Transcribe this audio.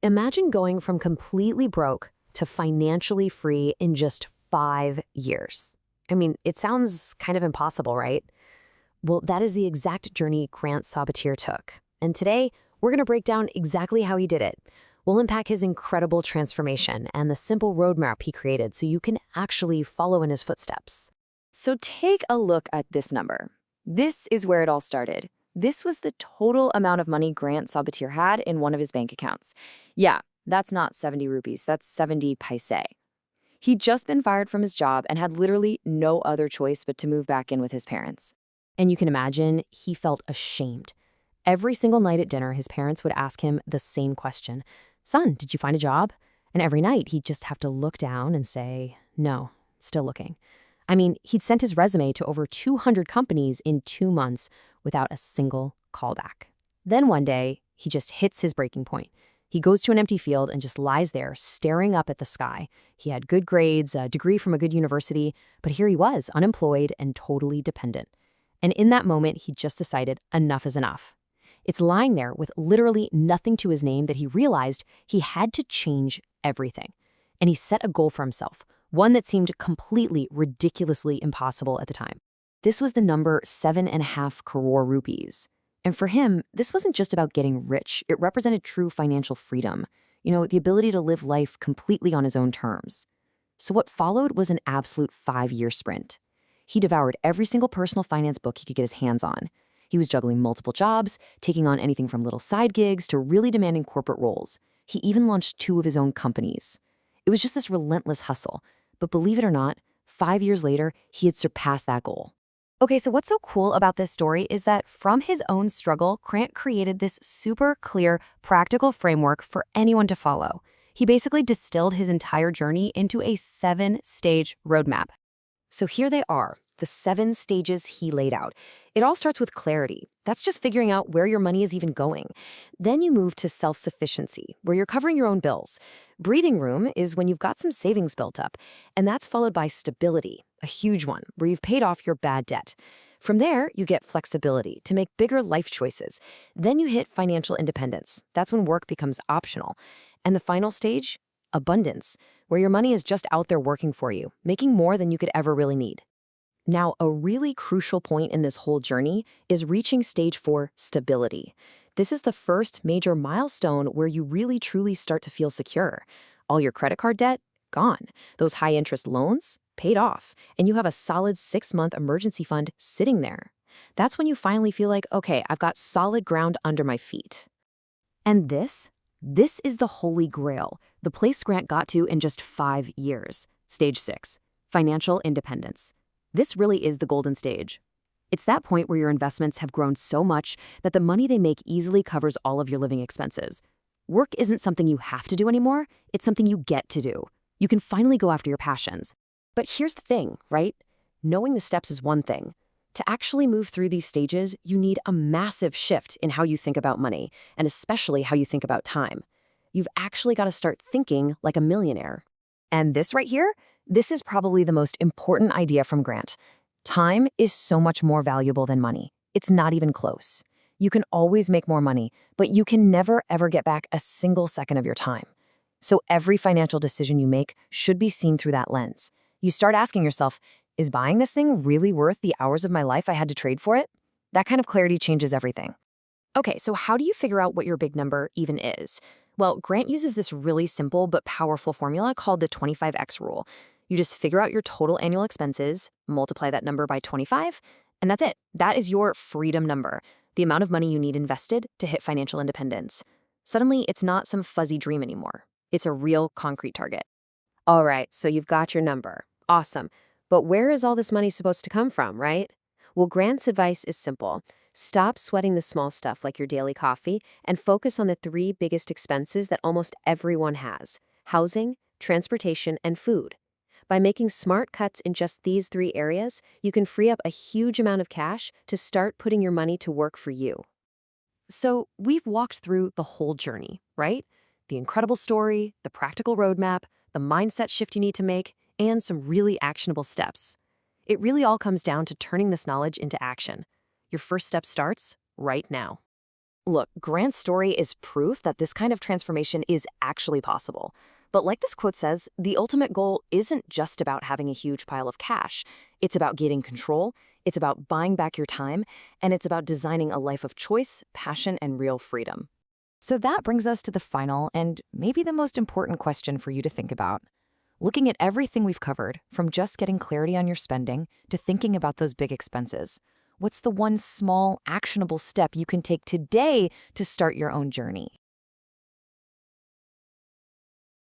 Imagine going from completely broke to financially free in just 5 years. I mean, it sounds kind of impossible, right? Well, that is the exact journey Grant Sabatier took. And today, we're going to break down exactly how he did it. We'll unpack his incredible transformation and the simple roadmap he created so you can actually follow in his footsteps. So take a look at this number. This is where it all started. This was the total amount of money Grant Sabatier had in one of his bank accounts. Yeah, that's not 70 rupees, that's 70 paise. He'd just been fired from his job and had literally no other choice but to move back in with his parents. And you can imagine he felt ashamed. Every single night at dinner, his parents would ask him the same question: "Son, did you find a job?" And every night, he'd just have to look down and say, "No, still looking." I mean, he'd sent his resume to over 200 companies in 2 months without a single callback. Then one day, he just hits his breaking point. He goes to an empty field and just lies there, staring up at the sky. He had good grades, a degree from a good university, but here he was, unemployed and totally dependent. And in that moment, he just decided enough is enough. It's lying there with literally nothing to his name that he realized he had to change everything. And he set a goal for himself, one that seemed completely, ridiculously impossible at the time. This was the number 7.5 crore rupees. And for him, this wasn't just about getting rich. It represented true financial freedom. The ability to live life completely on his own terms. So what followed was an absolute 5-year sprint. He devoured every single personal finance book he could get his hands on. He was juggling multiple jobs, taking on anything from little side gigs to really demanding corporate roles. He even launched 2 of his own companies. It was just this relentless hustle. But believe it or not, 5 years later, he had surpassed that goal. Okay, so what's so cool about this story is that from his own struggle, Grant created this super clear, practical framework for anyone to follow. He basically distilled his entire journey into a 7-stage roadmap. So here they are, the 7 stages he laid out. It all starts with clarity. That's just figuring out where your money is even going. Then you move to self-sufficiency, where you're covering your own bills. Breathing room is when you've got some savings built up, and that's followed by stability, a huge one, where you've paid off your bad debt. From there, you get flexibility to make bigger life choices. Then you hit financial independence. That's when work becomes optional. And the final stage, abundance, where your money is just out there working for you, making more than you could ever really need. Now, a really crucial point in this whole journey is reaching stage 4, stability. This is the first major milestone where you really truly start to feel secure. All your credit card debt, gone. Those high-interest loans, paid off. And you have a solid 6-month emergency fund sitting there. That's when you finally feel like, okay, I've got solid ground under my feet. And this is the holy grail, the place Grant got to in just 5 years. Stage 6, financial independence. This really is the golden stage. It's that point where your investments have grown so much that the money they make easily covers all of your living expenses. Work isn't something you have to do anymore, it's something you get to do. You can finally go after your passions. But here's the thing, right? Knowing the steps is one thing. To actually move through these stages, you need a massive shift in how you think about money, and especially how you think about time. You've actually got to start thinking like a millionaire. And this right here, this is probably the most important idea from Grant. Time is so much more valuable than money. It's not even close. You can always make more money, but you can never ever get back a single second of your time. So every financial decision you make should be seen through that lens. You start asking yourself, is buying this thing really worth the hours of my life I had to trade for it? That kind of clarity changes everything. Okay, so how do you figure out what your big number even is? Well, Grant uses this really simple but powerful formula called the 25x rule. You just figure out your total annual expenses, multiply that number by 25, and that's it. That is your freedom number, the amount of money you need invested to hit financial independence. Suddenly, it's not some fuzzy dream anymore. It's a real concrete target. All right, so you've got your number. Awesome. But where is all this money supposed to come from, right? Well, Grant's advice is simple. Stop sweating the small stuff like your daily coffee and focus on the 3 biggest expenses that almost everyone has: housing, transportation, and food. By making smart cuts in just these 3 areas, you can free up a huge amount of cash to start putting your money to work for you. So we've walked through the whole journey, right? The incredible story, the practical roadmap, the mindset shift you need to make, and some really actionable steps. It really all comes down to turning this knowledge into action. Your first step starts right now. Look, Grant's story is proof that this kind of transformation is actually possible. But like this quote says, the ultimate goal isn't just about having a huge pile of cash. It's about gaining control, it's about buying back your time, and it's about designing a life of choice, passion, and real freedom. So that brings us to the final and maybe the most important question for you to think about. Looking at everything we've covered, from just getting clarity on your spending to thinking about those big expenses, what's the one small, actionable step you can take today to start your own journey?